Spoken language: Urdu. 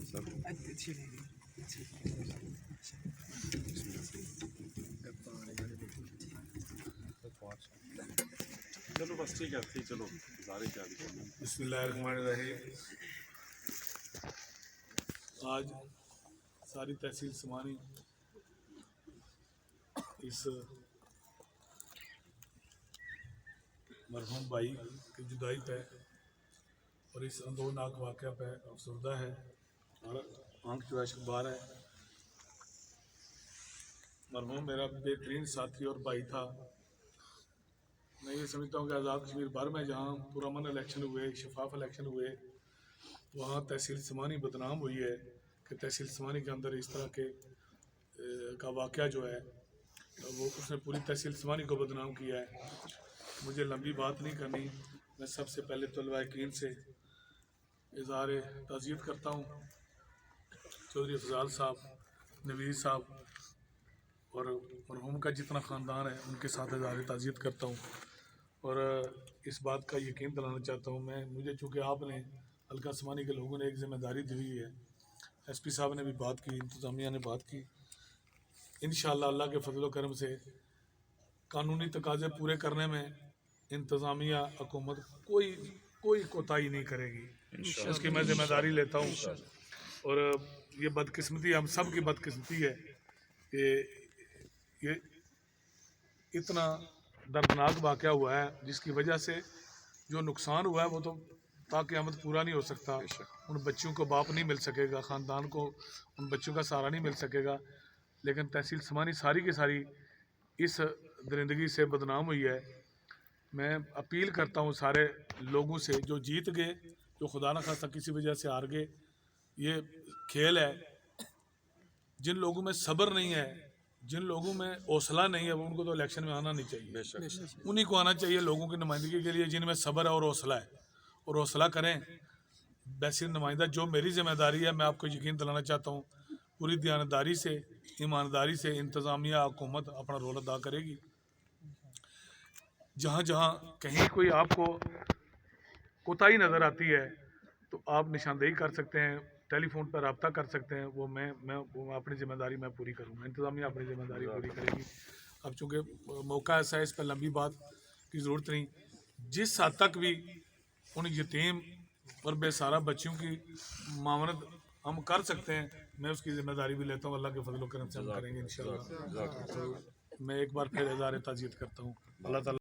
چلو بس ٹھیک ہے، چلو بسم اللہ الرحمن الرحیم۔ آج ساری تحصیل سمانی اس مرحوم بھائی کی جدائی پہ اور اس اندوہناک واقعہ پہ افسردہ ہے اور آنکھ جو ہے شکبار ہے۔ مرحوم میرا بہترین ساتھی اور بھائی تھا۔ میں یہ سمجھتا ہوں کہ آزاد کشمیر بھر میں جہاں پرامن الیکشن ہوئے، شفاف الیکشن ہوئے، وہاں تحصیل سمانی بدنام ہوئی ہے کہ تحصیل سمانی کے اندر اس طرح کا واقعہ جو ہے وہ اس نے پوری تحصیل سمانی کو بدنام کیا ہے۔ مجھے لمبی بات نہیں کرنی، میں سب سے پہلے طلبہ یقین سے اظہار تعزیت کرتا ہوں۔ چودھری افضال صاحب، نویر صاحب اور مرحوم کا جتنا خاندان ہے ان کے ساتھ اظہار تعزیت کرتا ہوں، اور اس بات کا یقین دلانا چاہتا ہوں مجھے چونکہ آپ نے حلقہ سمانی کے لوگوں نے ایک ذمہ داری دی ہوئی ہے، ایس پی صاحب نے بھی بات کی، انتظامیہ نے بات کی، انشاءاللہ اللہ کے فضل و کرم سے قانونی تقاضے پورے کرنے میں انتظامیہ حکومت کوئی کوتاہی نہیں کرے گی، اس کی میں ذمہ داری لیتا ہوں۔ اور یہ بدقسمتی ہم سب کی بدقسمتی ہے کہ یہ اتنا دردناک واقعہ ہوا ہے جس کی وجہ سے جو نقصان ہوا ہے وہ تو تا قیامت پورا نہیں ہو سکتا۔ ان بچوں کو باپ نہیں مل سکے گا، خاندان کو ان بچوں کا سہارا نہیں مل سکے گا، لیکن تحصیل سمانی ساری کی ساری اس درندگی سے بدنام ہوئی ہے۔ میں اپیل کرتا ہوں سارے لوگوں سے جو جیت گئے، جو خدا نہ خواستہ کسی وجہ سے ہار گئے، یہ کھیل ہے۔ جن لوگوں میں صبر نہیں ہے، جن لوگوں میں حوصلہ نہیں ہے، ان کو تو الیکشن میں آنا نہیں چاہیے۔ انہی کو آنا چاہیے لوگوں کی نمائندگی کے لیے جن میں صبر ہے اور حوصلہ ہے، اور حوصلہ کریں۔ ویسے نمائندہ جو میری ذمہ داری ہے، میں آپ کو یقین دلانا چاہتا ہوں پوری دیانتداری سے، ایمانداری سے انتظامیہ حکومت اپنا رول ادا کرے گی۔ جہاں جہاں کہیں کوئی آپ کو کوتاہی نظر آتی ہے تو آپ نشاندہی کر سکتے ہیں، ٹیلی فون پر رابطہ کر سکتے ہیں، وہ میں اپنی ذمہ داری میں پوری کروں گا، انتظامیہ اپنی ذمہ داری پوری کرے گی۔ اب چونکہ موقع ایسا ہے، اس پر لمبی بات کی ضرورت نہیں۔ جس حد تک بھی ان یتیم اور بے سہارا بچوں کی معاونت ہم کر سکتے ہیں، میں اس کی ذمہ داری بھی لیتا ہوں، اللہ کے فضل و کرم سے ہم کریں گے انشاءاللہ۔ میں ایک بار پھر اظہار تعزیت کرتا ہوں۔ اللہ تعالیٰ